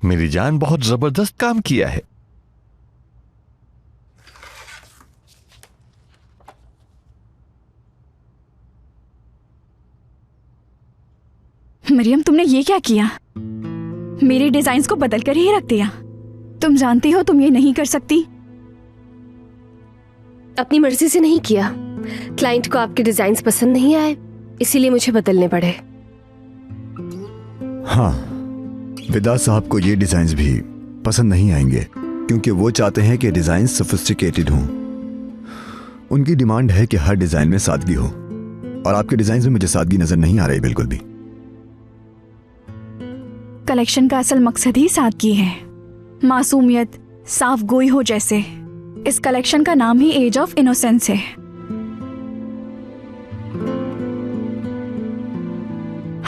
मेरी जान बहुत जबरदस्त काम किया है। मरियम, तुमने ये क्या किया? मेरे डिजाइन्स को बदल कर ही रख दिया। तुम जानती हो तुम ये नहीं कर सकती। अपनी मर्जी से नहीं किया। क्लाइंट को आपके डिजाइन्स पसंद नहीं आए, इसीलिए मुझे बदलने पड़े। हाँ, विदा साहब को ये डिजाइन्स भी पसंद नहीं आएंगे क्योंकि वो चाहते हैं कि डिजाइन सोफिस्टिकेटेड हों। उनकी डिमांड है कि हर डिजाइन में सादगी हो, और आपके डिजाइन में मुझे सादगी नजर नहीं आ रही बिल्कुल भी। कलेक्शन का असल मकसद ही सादगी है, मासूमियत, साफ गोई हो जैसे। इस कलेक्शन का नाम ही एज ऑफ इनोसेंस है।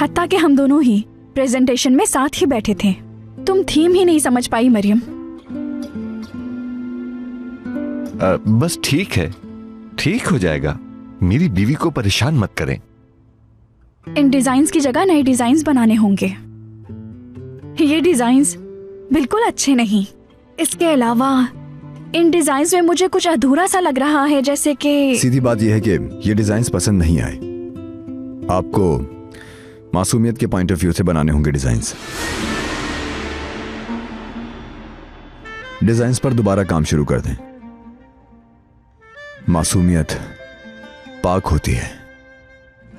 हत्ता कि हम दोनों ही प्रेजेंटेशन में साथ ही बैठे थे। तुम थीम ही नहीं समझ पाई मरियम। बस ठीक है, ठीक हो जाएगा। मेरी बीवी को परेशान मत करें। इन डिजाइन्स की जगह नए डिजाइन्स बनाने होंगे। ये डिजाइन्स बिल्कुल अच्छे नहीं। इसके अलावा इन डिजाइन्स में मुझे कुछ अधूरा सा लग रहा है, जैसे कि सीधी बात यह है कि ये डिजाइन्स पसंद नहीं आए। आपको मासूमियत के पॉइंट ऑफ व्यू से बनाने होंगे डिजाइन्स। डिजाइन्स पर दोबारा काम शुरू कर दें। मासूमियत पाक होती है।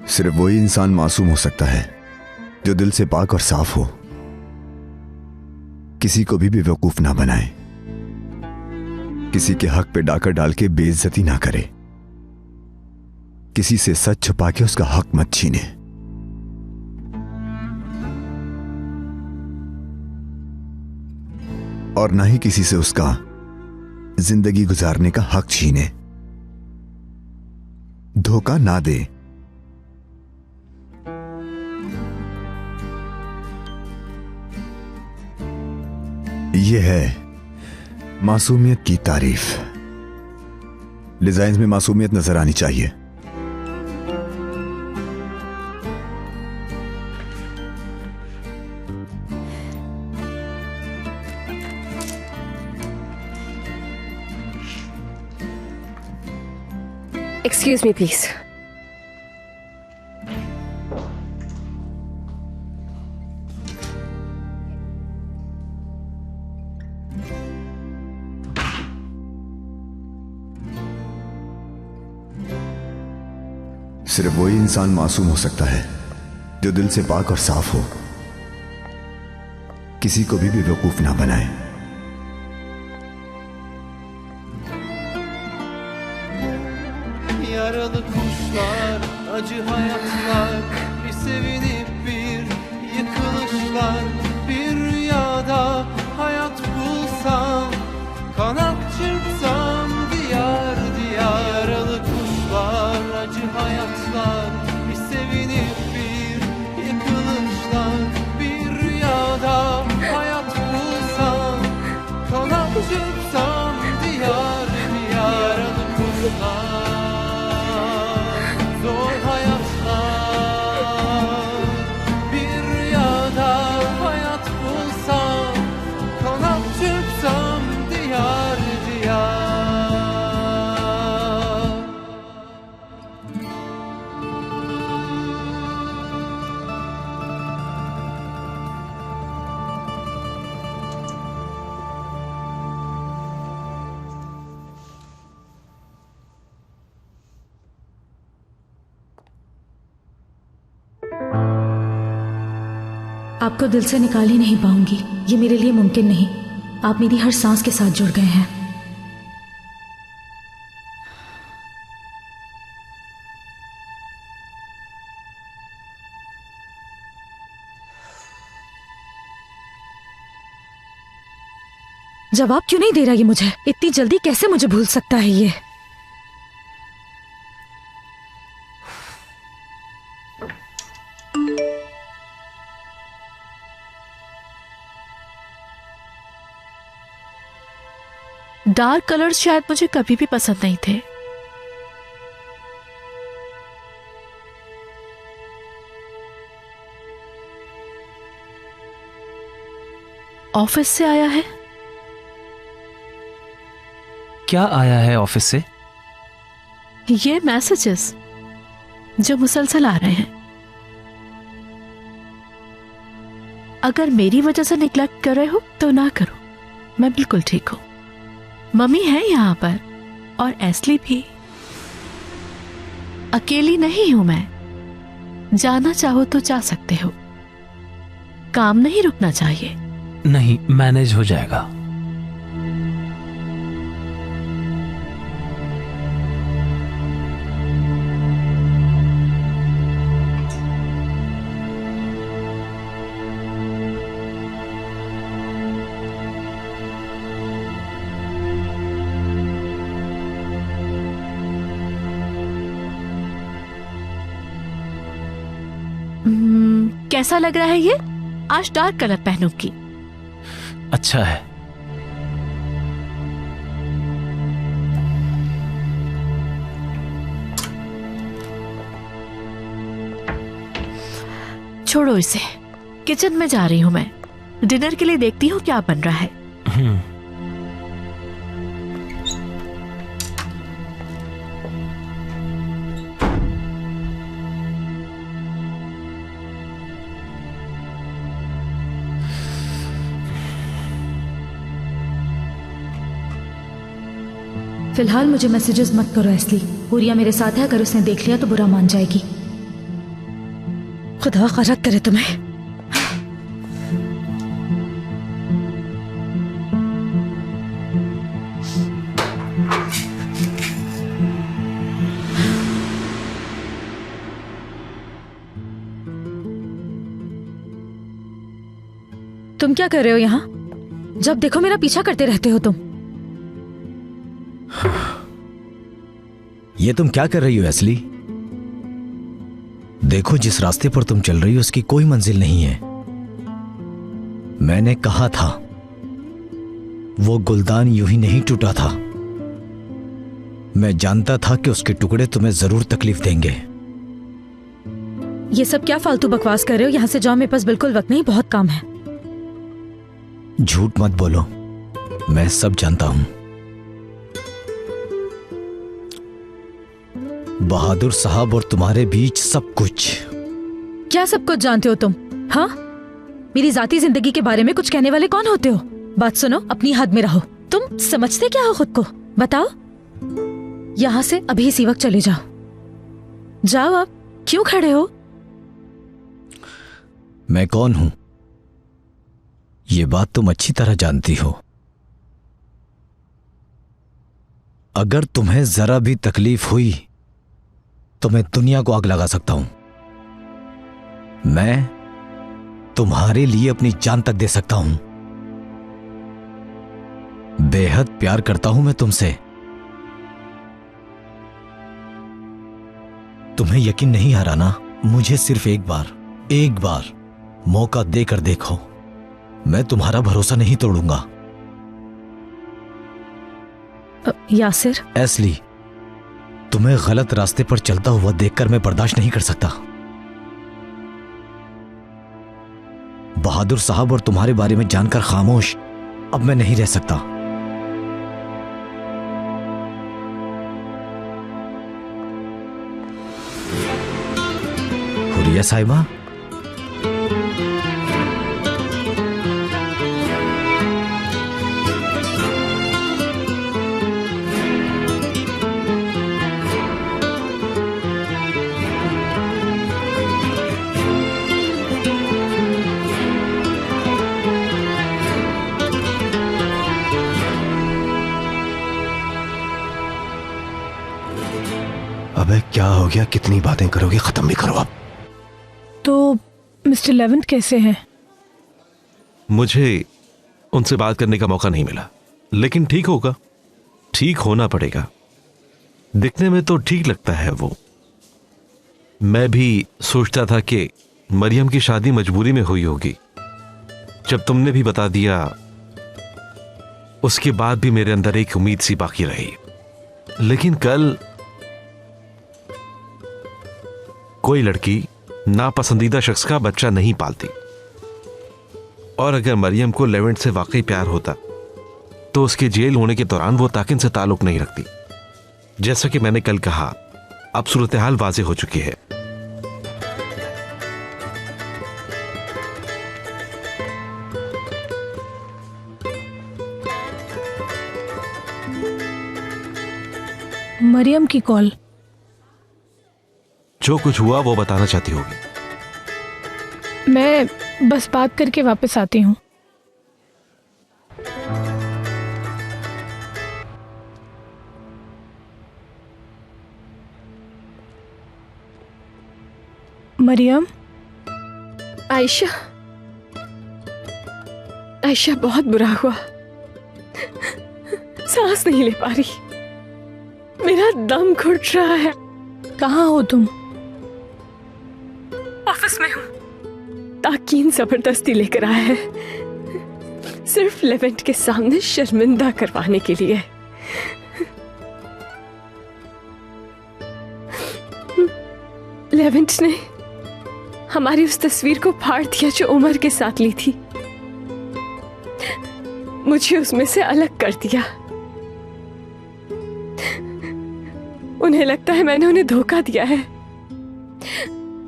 सिर्फ वही इंसान मासूम हो सकता है जो दिल से पाक और साफ हो। किसी को भी बेवकूफ ना बनाए, किसी के हक पे डाका डाल के बेइज्जती ना करे, किसी से सच छुपा के उसका हक मत छीने। और ना ही किसी से उसका जिंदगी गुजारने का हक छीने। धोखा ना दे। यह है मासूमियत की तारीफ। डिजाइन में मासूमियत नजर आनी चाहिए। Excuse me please. सिर्फ वही इंसान मासूम हो सकता है जो दिल से पाक और साफ हो। किसी को भी बेवकूफ ना बनाए। Yaralı kuşlar, acı hayatlar, bir sevinip bir yıkılışlar. Bir rüyada hayat bulsam, kanat çırpsam diyar diyar. Yaralı kuşlar, acı hayatlar, bir sevinip bir yıkılışlar. Bir rüyada hayat bulsam, kanat çırpsam diyar diyar. Yaralı kuşlar, zor hayatlar. Bir rüyada hayat bulsam, kanat çırpsam diyar diyar. आपको दिल से निकाल ही नहीं पाऊंगी, ये मेरे लिए मुमकिन नहीं। आप मेरी हर सांस के साथ जुड़ गए हैं। जवाब क्यों नहीं दे रहा ये मुझे? इतनी जल्दी कैसे मुझे भूल सकता है ये? डार्क कलर्स शायद मुझे कभी भी पसंद नहीं थे। ऑफिस से आया है? क्या आया है ऑफिस से? ये मैसेजेस जो मुसलसल आ रहे हैं। अगर मेरी वजह से निग्लेक्ट कर रहे हो तो ना करो, मैं बिल्कुल ठीक हूं। मम्मी है यहाँ पर और एस्ली भी। अकेली नहीं हूं मैं, जाना चाहो तो जा सकते हो। काम नहीं रुकना चाहिए। नहीं, मैनेज हो जाएगा। कैसा लग रहा है ये? आज डार्क कलर पहनूंगी। अच्छा है। छोड़ो इसे, किचन में जा रही हूं मैं। डिनर के लिए देखती हूँ क्या बन रहा है। फिलहाल मुझे मैसेजेस मत करो एस्ली। हुरिया मेरे साथ है, अगर उसने देख लिया तो बुरा मान जाएगी। खुदा खैरत करे तुम्हें। तुम क्या कर रहे हो यहाँ? जब देखो मेरा पीछा करते रहते हो तुम। ये तुम क्या कर रही हो एस्ली? देखो, जिस रास्ते पर तुम चल रही हो उसकी कोई मंजिल नहीं है। मैंने कहा था वो गुलदान यूं ही नहीं टूटा था। मैं जानता था कि उसके टुकड़े तुम्हें जरूर तकलीफ देंगे। ये सब क्या फालतू बकवास कर रहे हो? यहाँ से जाओ, मेरे पास बिल्कुल वक्त नहीं, बहुत काम है। झूठ मत बोलो, मैं सब जानता हूं। बहादुर साहब और तुम्हारे बीच सब कुछ। क्या सब कुछ जानते हो तुम? हाँ, मेरी जाती जिंदगी के बारे में कुछ कहने वाले कौन होते हो? बात सुनो, अपनी हद में रहो। तुम समझते क्या हो खुद को? बताओ। यहां से अभी इसी वक्त चले जाओ। जाओ, आप क्यों खड़े हो? मैं कौन हूं ये बात तुम अच्छी तरह जानती हो। अगर तुम्हें जरा भी तकलीफ हुई तो मैं दुनिया को आग लगा सकता हूं। मैं तुम्हारे लिए अपनी जान तक दे सकता हूं। बेहद प्यार करता हूं मैं तुमसे। तुम्हें यकीन नहीं आ रहा ना? मुझे सिर्फ एक बार मौका देकर देखो। मैं तुम्हारा भरोसा नहीं तोड़ूंगा। यासिर, एस्ली, तुम्हें गलत रास्ते पर चलता हुआ देखकर मैं बर्दाश्त नहीं कर सकता। बहादुर साहब और तुम्हारे बारे में जानकर खामोश अब मैं नहीं रह सकता। हुरिया साहिबा, अबे क्या हो गया? कितनी बातें करोगे? खत्म भी करो अब। तो मिस्टर लेवेंट कैसे हैं? मुझे उनसे बात करने का मौका नहीं मिला, लेकिन ठीक होगा। ठीक होना पड़ेगा। दिखने में तो ठीक लगता है वो। मैं भी सोचता था कि मरियम की शादी मजबूरी में हुई होगी। जब तुमने भी बता दिया, उसके बाद भी मेरे अंदर एक उम्मीद सी बाकी रही। लेकिन कल कोई लड़की नापसंदीदा शख्स का बच्चा नहीं पालती। और अगर मरियम को लेवेंट से वाकई प्यार होता तो उसके जेल होने के दौरान वो ताकिन से ताल्लुक नहीं रखती। जैसा कि मैंने कल कहा, अब सूरत हाल वाज़ेह हो चुकी है। मरियम की कॉल। जो कुछ हुआ वो बताना चाहती होगी। मैं बस बात करके वापस आती हूँ। मरियम। आयशा, आयशा बहुत बुरा हुआ। सांस नहीं ले पा रही, मेरा दम घुट रहा है। कहाँ हो तुम? ऑफिस में हूँ। ताकीन जबरदस्ती लेकर आया है, सिर्फ लेवेंट के सामने शर्मिंदा करवाने के लिए। लेवेंट ने हमारी उस तस्वीर को फाड़ दिया जो उमर के साथ ली थी। मुझे उसमें से अलग कर दिया। उन्हें लगता है मैंने उन्हें धोखा दिया है।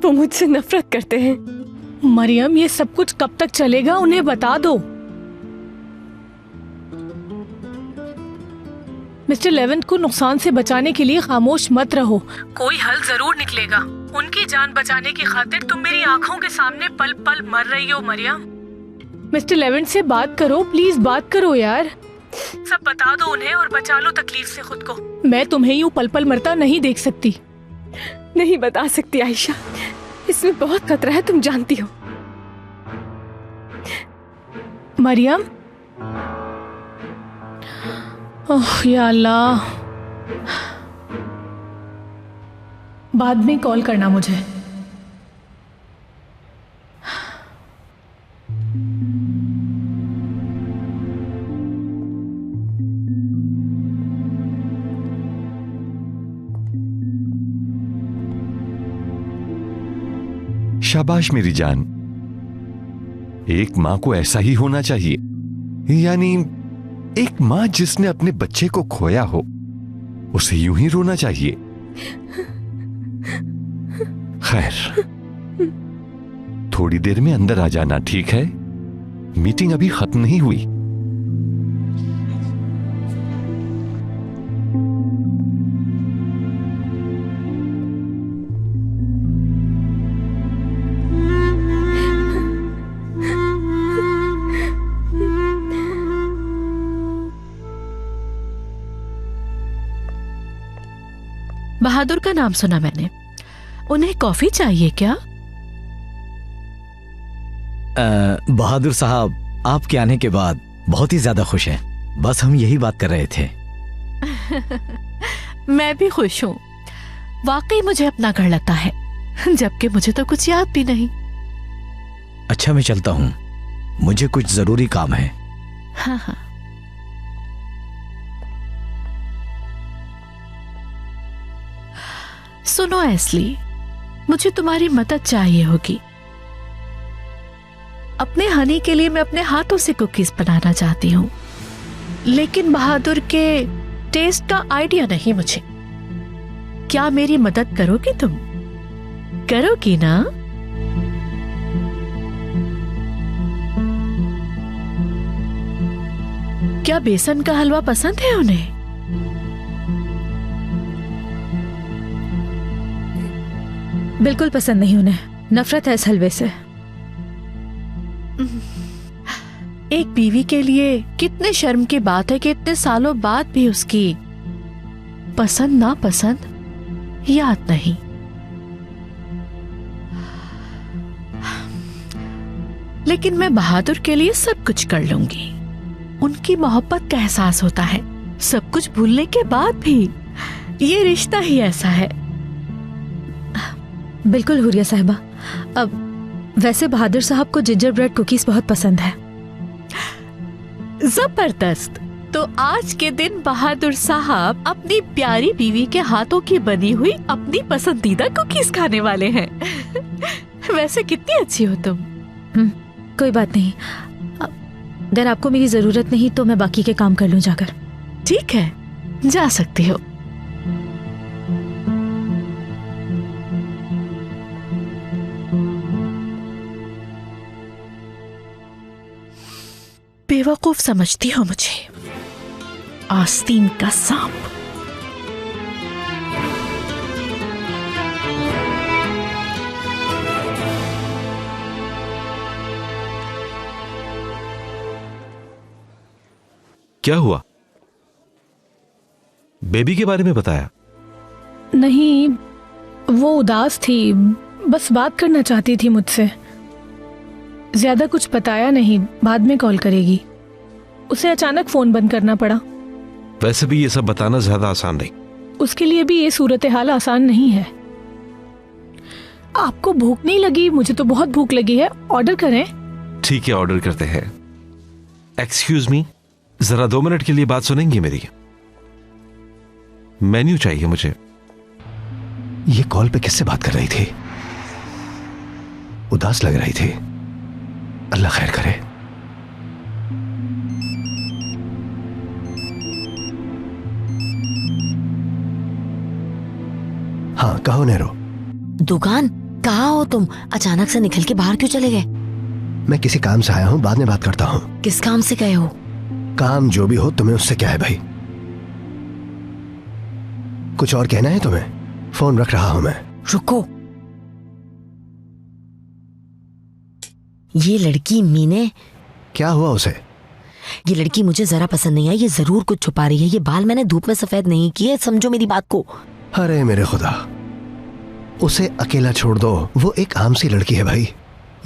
वो मुझसे नफरत करते हैं। मरियम, ये सब कुछ कब तक चलेगा? उन्हें बता दो। मिस्टर लेवेंट को नुकसान से बचाने के लिए खामोश मत रहो। कोई हल जरूर निकलेगा। उनकी जान बचाने की खातिर तुम मेरी आंखों के सामने पल पल मर रही हो मरियम। मिस्टर लेवेंट से बात करो, प्लीज बात करो यार। सब बता दो उन्हें और बचा लो तकलीफ से खुद को। मैं तुम्हें यूं पल पल मरता नहीं देख सकती। नहीं बता सकती आयशा, इसमें बहुत खतरा है, तुम जानती हो। मरियम, ओह या अल्लाह। बाद में कॉल करना मुझे। शाबाश मेरी जान, एक मां को ऐसा ही होना चाहिए। यानी एक मां जिसने अपने बच्चे को खोया हो, उसे यूं ही रोना चाहिए। खैर, थोड़ी देर में अंदर आ जाना, ठीक है? मीटिंग अभी खत्म नहीं हुई। बहादुर का नाम सुना मैंने। उन्हें कॉफी चाहिए क्या? बहादुर साहब आपके आने के बाद बहुत ही ज्यादा खुश हैं। बस हम यही बात कर रहे थे। मैं भी खुश हूँ। वाकई मुझे अपना घर लगता है, जबकि मुझे तो कुछ याद भी नहीं। अच्छा, मैं चलता हूँ, मुझे कुछ जरूरी काम है। हाँ हाँ। सुनो एस्ली, मुझे तुम्हारी मदद चाहिए होगी। अपने हनी के लिए मैं अपने हाथों से कुकीज बनाना चाहती हूँ, लेकिन बहादुर के टेस्ट का आइडिया नहीं मुझे। क्या मेरी मदद करोगी तुम? करोगी ना? क्या बेसन का हलवा पसंद है उन्हें? बिल्कुल पसंद नहीं उन्हें, नफरत है इस हलवे से। एक बीवी के लिए कितने शर्म की बात है कि इतने सालों बाद भी उसकी पसंद ना पसंद याद नहीं। लेकिन मैं बहादुर के लिए सब कुछ कर लूंगी। उनकी मोहब्बत का एहसास होता है सब कुछ भूलने के बाद भी। ये रिश्ता ही ऐसा है। बिल्कुल हुरिया साहिबा। अब वैसे बहादुर साहब को जिंजर ब्रेड कुकीज बहुत पसंद है। जबरदस्त। तो आज के दिन बहादुर साहब अपनी प्यारी बीवी के हाथों की बनी हुई अपनी पसंदीदा कुकीज खाने वाले हैं। वैसे कितनी अच्छी हो तुम। कोई बात नहीं, अगर आपको मेरी जरूरत नहीं तो मैं बाकी के काम कर लूं जाकर। ठीक है, जा सकती हो। बेवकूफ समझती हो मुझे, आस्तीन का सांप। क्या हुआ? बेबी के बारे में बताया? नहीं, वो उदास थी, बस बात करना चाहती थी मुझसे। ज्यादा कुछ बताया नहीं, बाद में कॉल करेगी। उसे अचानक फोन बंद करना पड़ा। वैसे भी ये सब बताना ज्यादा आसान नहीं। उसके लिए भी ये सूरत हाल आसान नहीं है। आपको भूख नहीं लगी? मुझे तो बहुत भूख लगी है, ऑर्डर करें? ठीक है, ऑर्डर करते हैं। एक्सक्यूज मी, जरा 2 मिनट के लिए बात सुनेंगी मेरी? मेन्यू चाहिए मुझे। ये कॉल पे किससे बात कर रही थी? उदास लग रही थी। अल्लाह खैर करे। हाँ, कहो नेरो। दुकान कहाँ हो तुम? अचानक से निकल के बाहर क्यों चले गए? मैं किसी काम से आया हूँ, बाद में बात करता हूँ। किस काम से गए हो? काम जो भी हो, तुम्हें उससे क्या है भाई? कुछ और कहना है तुम्हें? फोन रख रहा हूं मैं। रुको, ये लड़की मीने। क्या हुआ उसे? ये लड़की मुझे जरा पसंद नहीं आई। ये जरूर कुछ छुपा रही है। ये बाल मैंने धूप में सफेद नहीं किए, समझो मेरी बात को। अरे मेरे खुदा, उसे अकेला छोड़ दो। वो एक आम सी लड़की है भाई।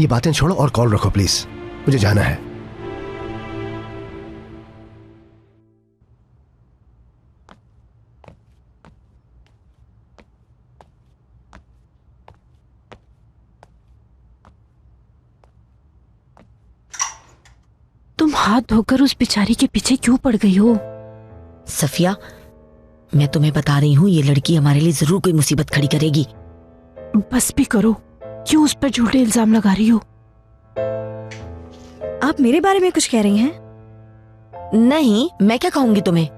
ये बातें छोड़ो और कॉल रखो प्लीज, मुझे जाना है। तुम हाथ धोकर उस बेचारी के पीछे क्यों पड़ गई हो? सफिया, मैं तुम्हें बता रही हूँ, ये लड़की हमारे लिए जरूर कोई मुसीबत खड़ी करेगी। बस भी करो, क्यों उस पर झूठे इल्जाम लगा रही हो? आप मेरे बारे में कुछ कह रही हैं? नहीं, मैं क्या कहूंगी तुम्हें?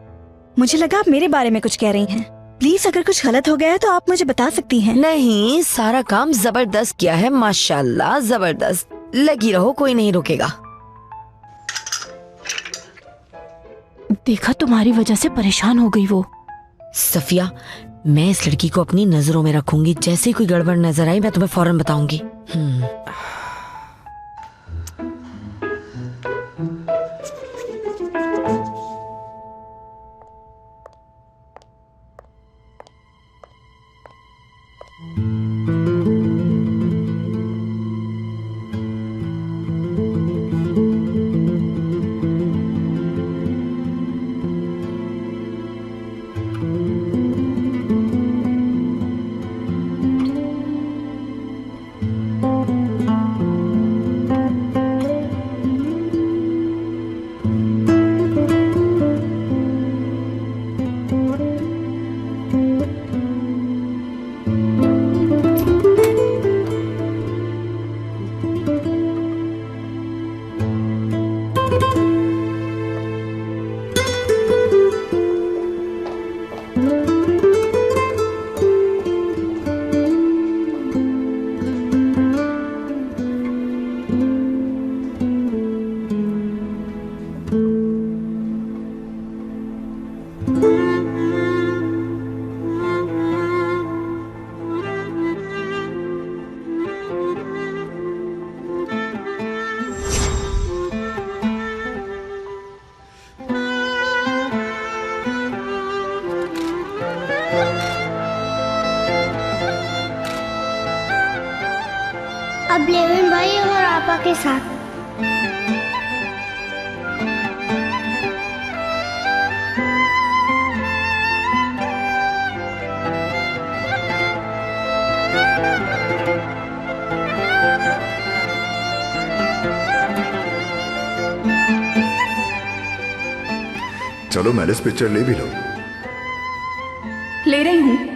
मुझे लगा आप मेरे बारे में कुछ कह रही हैं। प्लीज, अगर कुछ गलत हो गया है तो आप मुझे बता सकती हैं। नहीं, सारा काम जबरदस्त किया है, माशाल्लाह, जबरदस्त। लगी रहो, कोई नहीं रोकेगा। देखा, तुम्हारी वजह से परेशान हो गई वो। सफिया, मैं इस लड़की को अपनी नजरों में रखूंगी। जैसे ही कोई गड़बड़ नजर आई मैं तुम्हें फौरन बताऊंगी। अब लेविन भाई और आपा के साथ। चलो मैरिज पिक्चर ले भी लो। ले रही हूँ।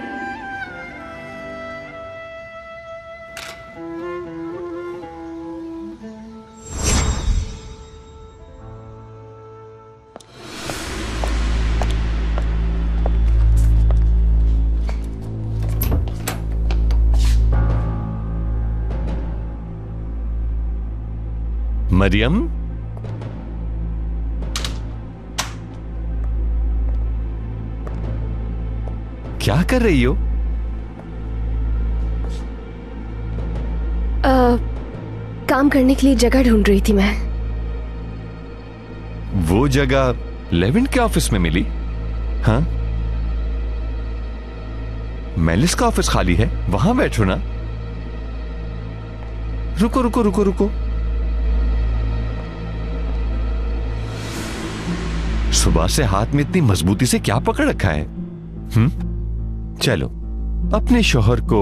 मरियम, क्या कर रही हो? काम करने के लिए जगह ढूंढ रही थी मैं। वो जगह लेविन के ऑफिस में मिली? हाँ, मेलिस का ऑफिस खाली है, वहां बैठो ना। रुको रुको रुको रुको, सुबह से हाथ में इतनी मजबूती से क्या पकड़ रखा है? चलो, अपने शौहर को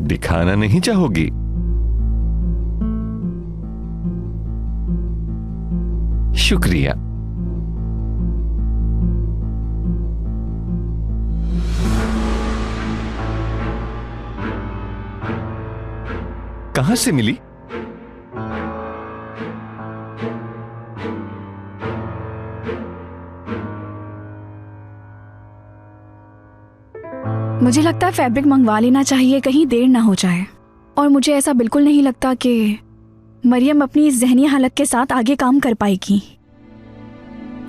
दिखाना नहीं चाहोगी? शुक्रिया। कहां से मिली? मुझे लगता है फैब्रिक मंगवा लेना चाहिए, कहीं देर ना हो जाए। और मुझे ऐसा बिल्कुल नहीं लगता कि मरियम अपनी इस जहनी हालत के साथ आगे काम कर पाएगी।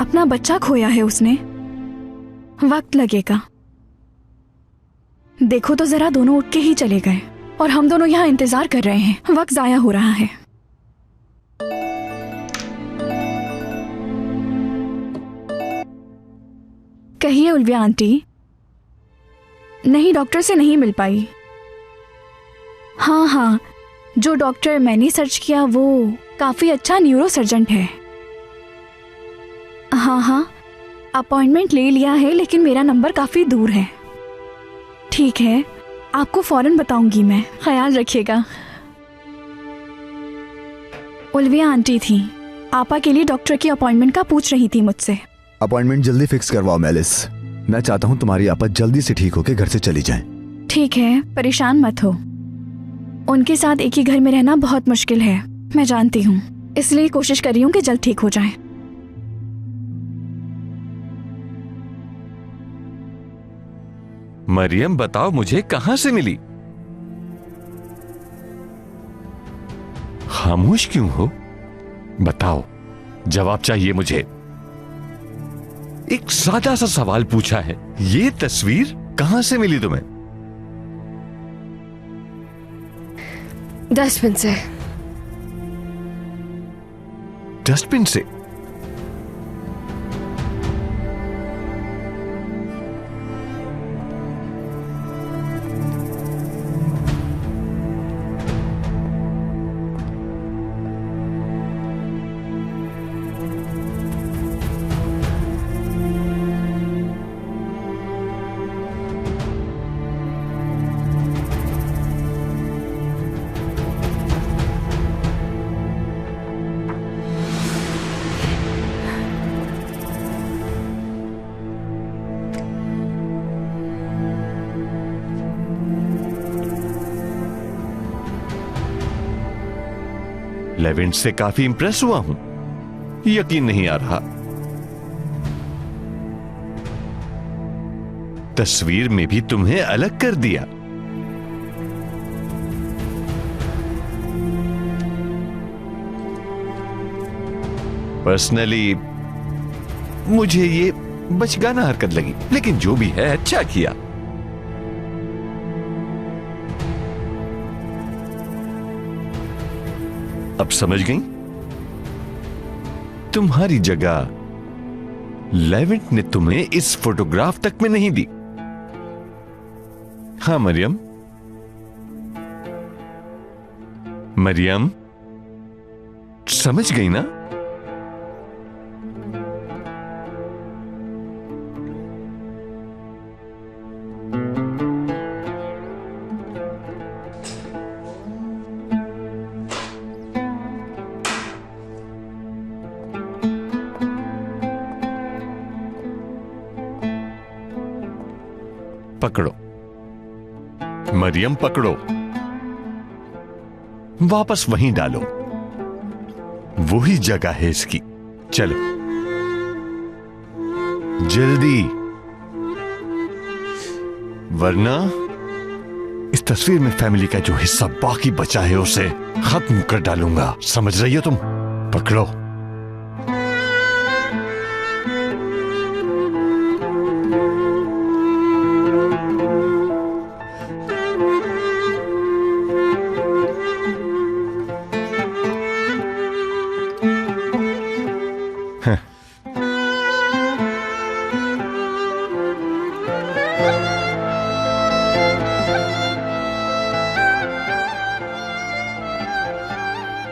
अपना बच्चा खोया है उसने, वक्त लगेगा। देखो तो जरा, दोनों उठ के ही चले गए और हम दोनों यहाँ इंतजार कर रहे हैं। वक्त जाया हो रहा है। कहिए उल्विया आंटी। नहीं, डॉक्टर से नहीं मिल पाई। हाँ, जो डॉक्टर मैंने सर्च किया वो काफी अच्छा न्यूरो सर्जन है। हाँ, अपॉइंटमेंट ले लिया है, लेकिन मेरा नंबर काफी दूर है। ठीक है, आपको फौरन बताऊंगी मैं, ख्याल रखिएगा। उल्विया आंटी थी, आपा के लिए डॉक्टर की अपॉइंटमेंट का पूछ रही थी मुझसे। अपॉइंटमेंट जल्दी फिक्स करवाओ मेलिस। मैं चाहता हूँ तुम्हारी आपा जल्दी से ठीक होकर घर से चली जाए। ठीक है, परेशान मत हो। उनके साथ एक ही घर में रहना बहुत मुश्किल है, मैं जानती हूँ, इसलिए कोशिश कर रही हूँ कि जल्द ठीक हो जाए। मरियम, बताओ मुझे, कहां से मिली? खामोश क्यों हो? बताओ, जवाब चाहिए मुझे। एक सादा सा सवाल पूछा है। ये तस्वीर कहां से मिली तुम्हें? डस्टबिन से। डस्टबिन से? लेविन से काफी इंप्रेस हुआ हूं, यकीन नहीं आ रहा। तस्वीर में भी तुम्हें अलग कर दिया। पर्सनली मुझे ये बचगाना हरकत लगी, लेकिन जो भी है अच्छा किया। अब समझ गई? तुम्हारी जगह लेविन ने तुम्हें इस फोटोग्राफ तक में नहीं दी। हाँ मरियम, मरियम समझ गई ना? पकड़ो मरियम, पकड़ो, वापस वहीं डालो। वही जगह है इसकी। चलो जल्दी, वरना इस तस्वीर में फैमिली का जो हिस्सा बाकी बचा है उसे खत्म कर डालूंगा, समझ रही हो तुम? पकड़ो।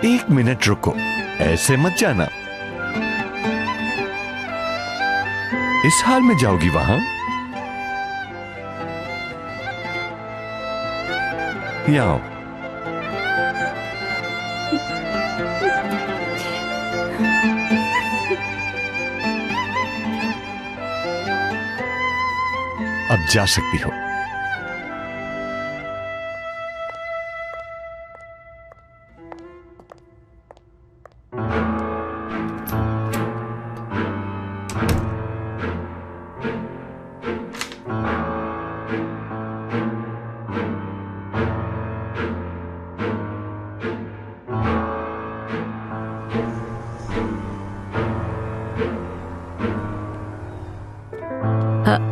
एक मिनट रुको, ऐसे मत जाना। इस हाल में जाओगी वहां? यहाँ आओ। अब जा सकती हो।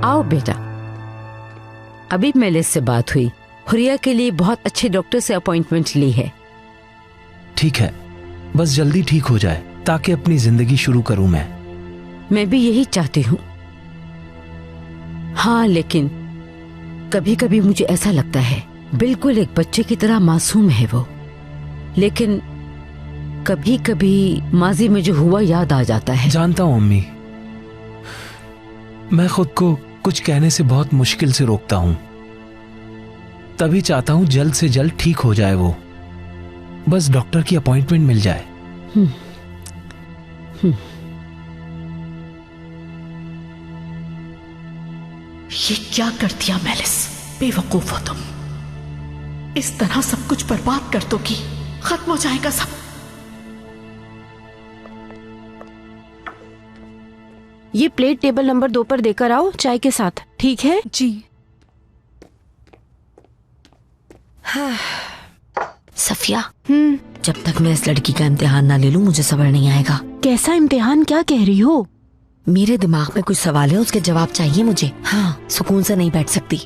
आओ बेटा। अभी मेलिस से बात हुई, हुरिया के लिए बहुत अच्छे डॉक्टर से अपॉइंटमेंट ली है। ठीक है, बस जल्दी ठीक हो जाए ताकि अपनी जिंदगी शुरू करूं मैं भी यही चाहती हूँ। हाँ, लेकिन कभी कभी मुझे ऐसा लगता है बिल्कुल एक बच्चे की तरह मासूम है वो, लेकिन कभी कभी माजी में जो हुआ याद आ जाता है। जानता हूं अम्मी, मैं खुद को कुछ कहने से बहुत मुश्किल से रोकता हूं, तभी चाहता हूं जल्द से जल्द ठीक हो जाए वो, बस डॉक्टर की अपॉइंटमेंट मिल जाए। ये क्या कर दिया मेलिस, बेवकूफ हो तुम। इस तरह सब कुछ बर्बाद कर दोगी, खत्म हो जाएगा सब। ये प्लेट टेबल नंबर 2 पर देकर आओ चाय के साथ, ठीक है? जी। सफिया, जब तक मैं इस लड़की का इम्तिहान ना ले लूं मुझे सब्र नहीं आएगा। कैसा इम्तिहान, क्या कह रही हो? मेरे दिमाग में कुछ सवाल है, उसके जवाब चाहिए मुझे। हाँ, सुकून से नहीं बैठ सकती।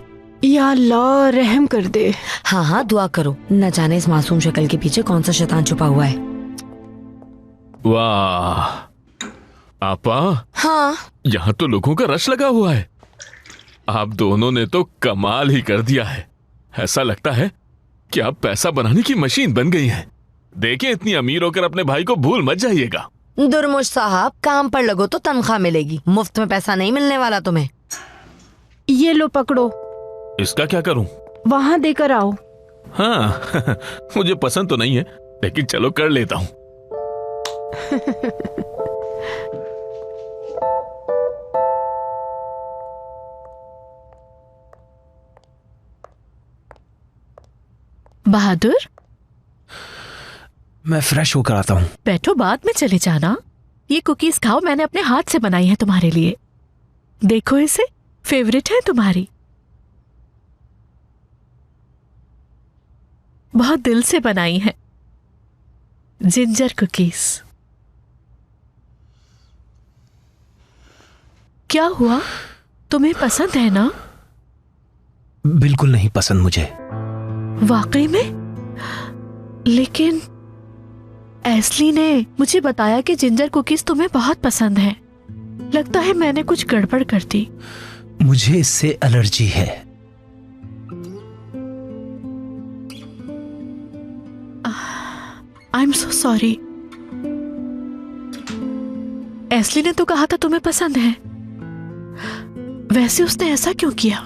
या अल्लाह रहम कर दे। हाँ हाँ, दुआ करो, न जाने इस मासूम शक्ल के पीछे कौन सा शैतान छुपा हुआ है। वाह आपा। हाँ, यहाँ तो लोगों का रश लगा हुआ है। आप दोनों ने तो कमाल ही कर दिया है। ऐसा लगता है कि आप पैसा बनाने की मशीन बन गई हैं। देखिए, इतनी अमीर होकर अपने भाई को भूल मत जाइएगा। दुर्मुश साहब, काम पर लगो तो तनख्वाह मिलेगी, मुफ्त में पैसा नहीं मिलने वाला तुम्हें। ये लो पकड़ो। इसका क्या करूं? वहां देकर आओ। हाँ मुझे पसंद तो नहीं है, लेकिन चलो कर लेता हूं। बहादुर, मैं फ्रेश होकर आता हूँ। बैठो, बाद में चले जाना। ये कुकीज खाओ, मैंने अपने हाथ से बनाई है तुम्हारे लिए। देखो इसे, फेवरेट है तुम्हारी। बहुत दिल से बनाई है, जिंजर कुकीज। क्या हुआ, तुम्हें पसंद है ना? बिल्कुल नहीं पसंद मुझे। वाकई में? लेकिन एस्ली ने मुझे बताया कि जिंजर कुकीज तुम्हें बहुत पसंद है। लगता है मैंने कुछ गड़बड़ कर दी। मुझे इससे एलर्जी है। I am so sorry. एस्ली ने तो कहा था तुम्हें पसंद है, वैसे उसने ऐसा क्यों किया?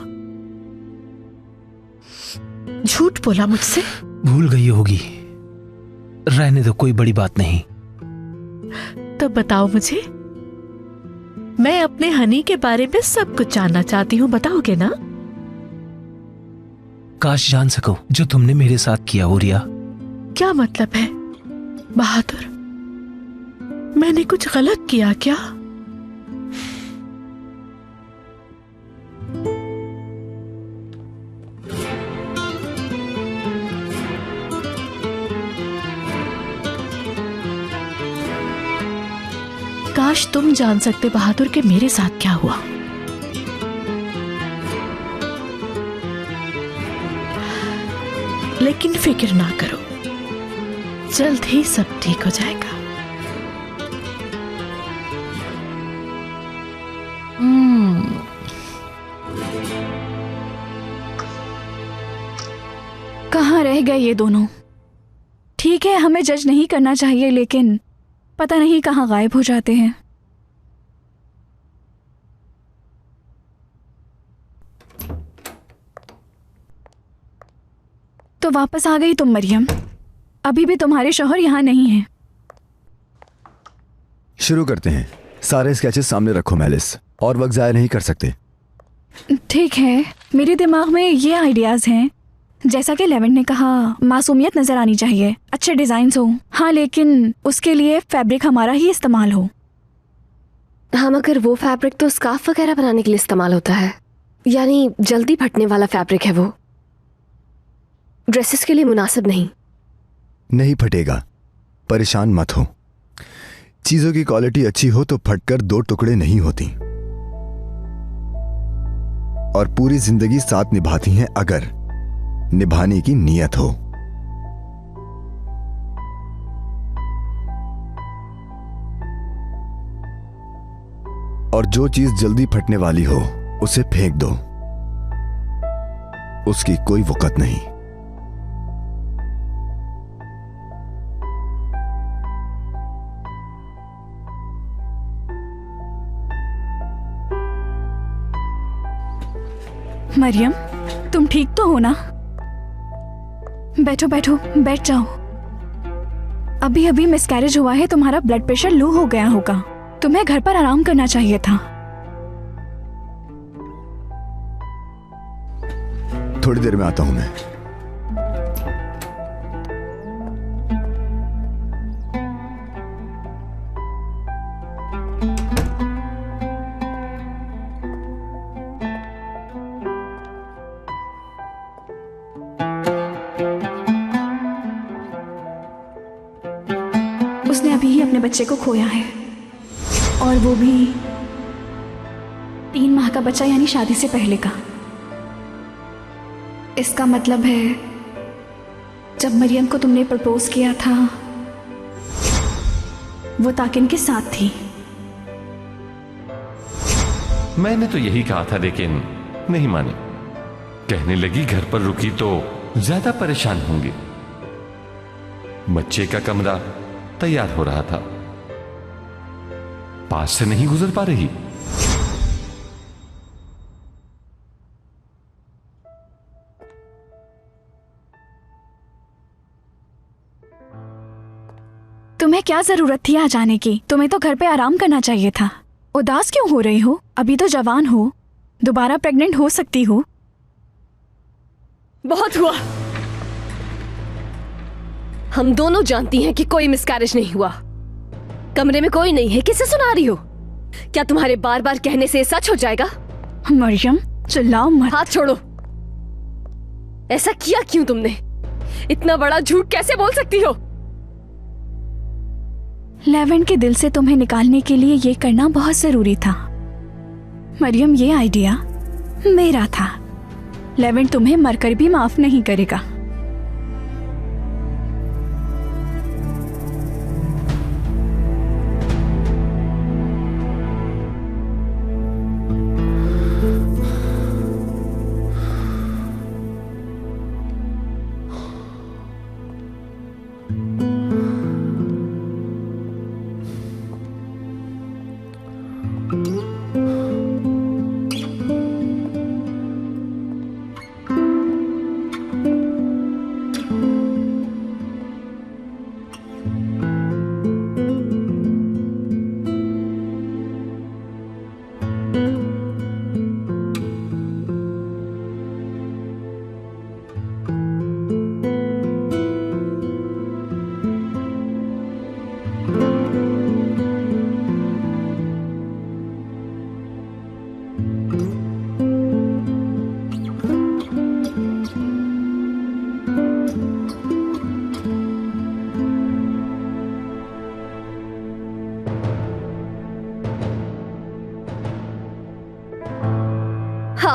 झूठ बोला मुझसे। भूल गई होगी, रहने दो, कोई बड़ी बात नहीं। तो बताओ मुझे, मैं अपने हनी के बारे में सब कुछ जानना चाहती हूँ, बताओगे ना? काश जान सको जो तुमने मेरे साथ किया हो रिया। क्या मतलब है बहादुर, मैंने कुछ गलत किया क्या? काश तुम जान सकते बहादुर के मेरे साथ क्या हुआ। लेकिन फिक्र ना करो, जल्द ही सब ठीक हो जाएगा। कहाँ रह गए ये दोनों? ठीक है, हमें जज नहीं करना चाहिए, लेकिन पता नहीं कहाँ गायब हो जाते हैं। तो वापस आ गई तुम मरियम। अभी भी तुम्हारे शौहर यहाँ नहीं हैं। शुरू करते हैं। सारे स्केचेस सामने रखो मैलिस, और वक्त जाया नहीं कर सकते। ठीक है, मेरे दिमाग में ये आइडियाज हैं। जैसा कि लेवेंट ने कहा, मासूमियत नजर आनी चाहिए, अच्छे डिजाइन्स हो। हाँ, लेकिन उसके लिए फैब्रिक हमारा ही इस्तेमाल हो। हाँ, मगर वो फैब्रिक तो स्कार्फ वगैरह बनाने के लिए इस्तेमाल होता है, यानी जल्दी फटने वाला फैब्रिक है वो। ड्रेसेस के लिए मुनासिब नहीं। नहीं फटेगा, परेशान मत हो। चीजों की क्वालिटी अच्छी हो तो फटकर दो टुकड़े नहीं होती, और पूरी जिंदगी साथ निभाती हैं अगर निभाने की नीयत हो। और जो चीज जल्दी फटने वाली हो उसे फेंक दो, उसकी कोई वक़्त नहीं। मरियम, तुम ठीक तो हो ना? बैठो बैठो, बैठ जाओ। अभी अभी मिसकैरेज हुआ है, तुम्हारा ब्लड प्रेशर लो हो गया होगा। तुम्हें घर पर आराम करना चाहिए था। थोड़ी देर में आता हूं मैं। उसने अभी ही अपने बच्चे को खोया है, और वो भी 3 माह का बच्चा, यानी शादी से पहले का। इसका मतलब है जब मरियम को तुमने प्रपोज किया था वो ताकिन के साथ थी। मैंने तो यही कहा था, लेकिन नहीं मानी। कहने लगी घर पर रुकी तो ज्यादा परेशान होंगी। बच्चे का कमरा तैयार हो रहा था, पास से नहीं गुजर पा रही। तुम्हें क्या जरूरत थी आ जाने की? तुम्हें तो घर पे आराम करना चाहिए था। उदास क्यों हो रही हो? अभी तो जवान हो, दोबारा प्रेग्नेंट हो सकती हो। बहुत हुआ। हम दोनों जानती हैं कि कोई मिसकैरेज नहीं हुआ। कमरे में कोई नहीं है, किसे सुना रही हो? क्या तुम्हारे बार बार कहने से सच हो जाएगा? मरियम, चिल्लाओ मत। हाथ छोड़ो। ऐसा किया क्यों तुमने? इतना बड़ा झूठ कैसे बोल सकती हो? लेवेंट के दिल से तुम्हें निकालने के लिए ये करना बहुत जरूरी था। मरियम, ये आइडिया मेरा था। लेवेंट तुम्हें मरकर भी माफ नहीं करेगा।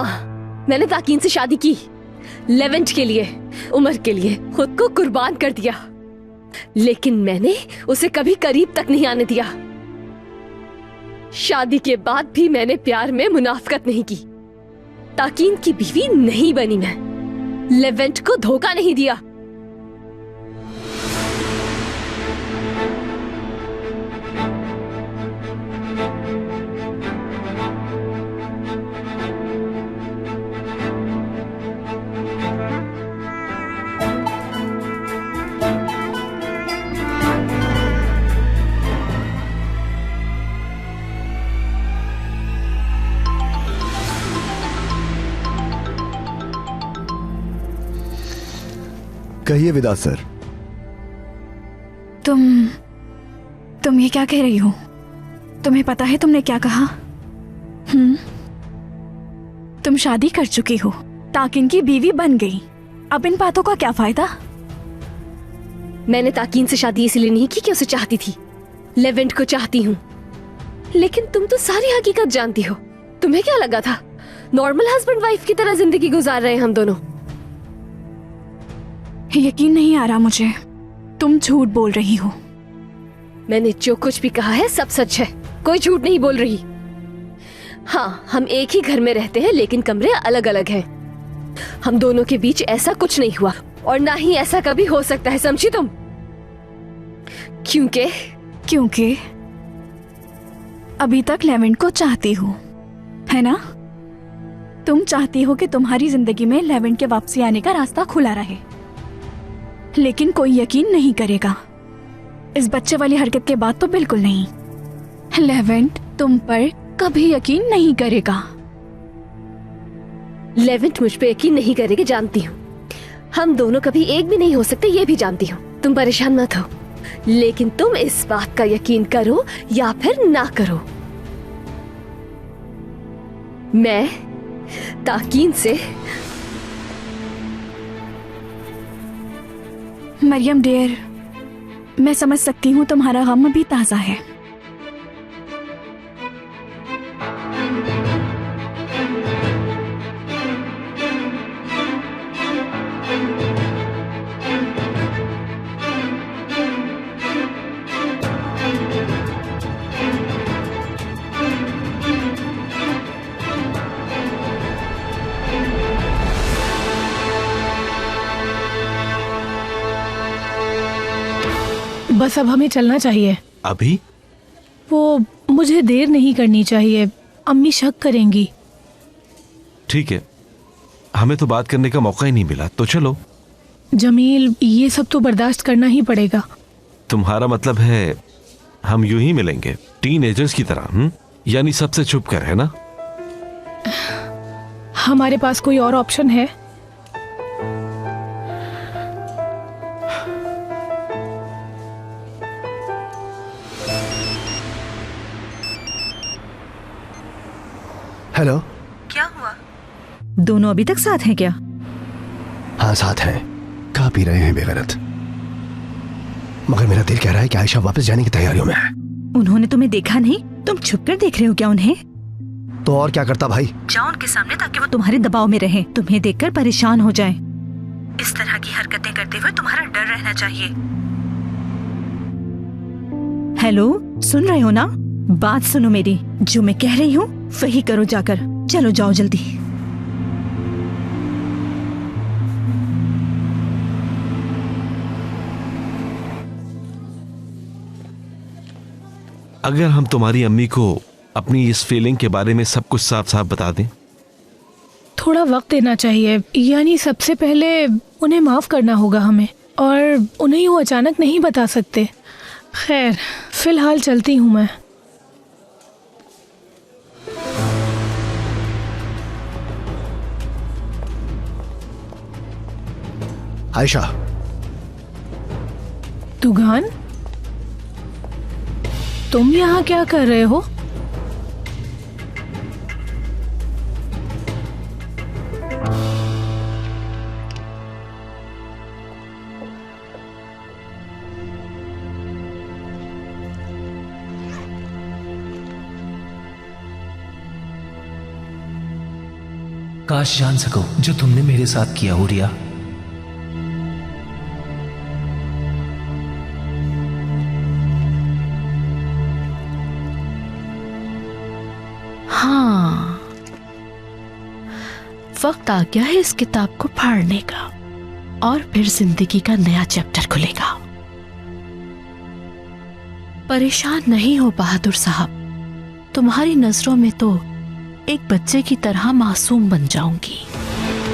हाँ, मैंने ताकीन से शादी की, लेवेंट के लिए, उमर के लिए खुद को कुर्बान कर दिया, लेकिन मैंने उसे कभी करीब तक नहीं आने दिया। शादी के बाद भी मैंने प्यार में मुनाफकत नहीं की। ताकीन की बीवी नहीं बनी मैं, लेवेंट को धोखा नहीं दिया। कहिए विदा सर। तुम ये क्या कह रही हो? तुम्हें पता है तुमने क्या कहा? तुम शादी कर चुकी हो, ताकीन की बीवी बन गई, अब इन बातों का क्या फायदा? मैंने ताकीन से शादी इसलिए नहीं की कि उसे चाहती थी, लेवेंट को चाहती हूँ। लेकिन तुम तो सारी हकीकत जानती हो। तुम्हें क्या लगा था नॉर्मल हस्बैंड वाइफ की तरह जिंदगी गुजार रहे हैं हम दोनों? यकीन नहीं आ रहा मुझे, तुम झूठ बोल रही हो। मैंने जो कुछ भी कहा है सब सच है, कोई झूठ नहीं बोल रही। हाँ, हम एक ही घर में रहते हैं लेकिन कमरे अलग अलग हैं। हम दोनों के बीच ऐसा कुछ नहीं हुआ और ना ही ऐसा कभी हो सकता है, समझी तुम? क्योंकि अभी तक लेवेंट को चाहती हो, है ना? तुम चाहती हो कि तुम्हारी जिंदगी में लेवेंट के वापसी आने का रास्ता खुला रहे, लेकिन कोई यकीन नहीं करेगा। इस बच्चे वाली हरकत के बाद तो बिल्कुल नहीं। लेवेंट तुम पर कभी यकीन नहीं करेगा। लेवेंट मुझ पे यकीन नहीं करेगी, जानती हूँ। हम दोनों कभी एक भी नहीं हो सकते, ये भी जानती हूँ। तुम परेशान मत हो, लेकिन तुम इस बात का यकीन करो या फिर ना करो, मैं ताकीन से। मरियम डियर, मैं समझ सकती हूँ तुम्हारा गम अभी ताजा है। बस अब हमें चलना चाहिए। अभी? वो मुझे देर नहीं करनी चाहिए, अम्मी शक करेंगी। ठीक है, हमें तो बात करने का मौका ही नहीं मिला, तो चलो। जमील, ये सब तो बर्दाश्त करना ही पड़ेगा। तुम्हारा मतलब है हम यूं ही मिलेंगे टीनएजर्स की तरह? यानी सबसे छुप कर, है ना? हमारे पास कोई और ऑप्शन है? हेलो, क्या हुआ? दोनों अभी तक साथ हैं क्या? हाँ साथ हैं, खा पी रहे हैं बेगैरत। मगर मेरा दिल कह रहा है कि आयशा वापस जाने की तैयारियों में है। उन्होंने तुम्हें देखा नहीं? तुम छुपकर देख रहे हो क्या उन्हें? तो और क्या करता भाई? जाओ उनके सामने ताकि वो तुम्हारे दबाव में रहें, तुम्हें देखकर परेशान हो जाएं। इस तरह की हरकतें करते हुए तुम्हारा डर रहना चाहिए। हेलो, सुन रहे हो ना? बात सुनो मेरी, जो मैं कह रही हूँ वही करो जाकर। चलो जाओ जल्दी। अगर हम तुम्हारी अम्मी को अपनी इस फीलिंग के बारे में सब कुछ साफ साफ बता दें? थोड़ा वक्त देना चाहिए, यानी सबसे पहले उन्हें माफ करना होगा हमें, और उन्हें यूं अचानक नहीं बता सकते। खैर, फिलहाल चलती हूँ मैं। आयशा। तुगान, तुम यहाँ क्या कर रहे हो? काश जान सको जो तुमने मेरे साथ किया हो रिया। हाँ, वक्त आ गया है इस किताब को फाड़ने का और फिर जिंदगी का नया चैप्टर खुलेगा। परेशान नहीं हो बहादुर साहब, तुम्हारी नजरों में तो एक बच्चे की तरह मासूम बन जाऊंगी।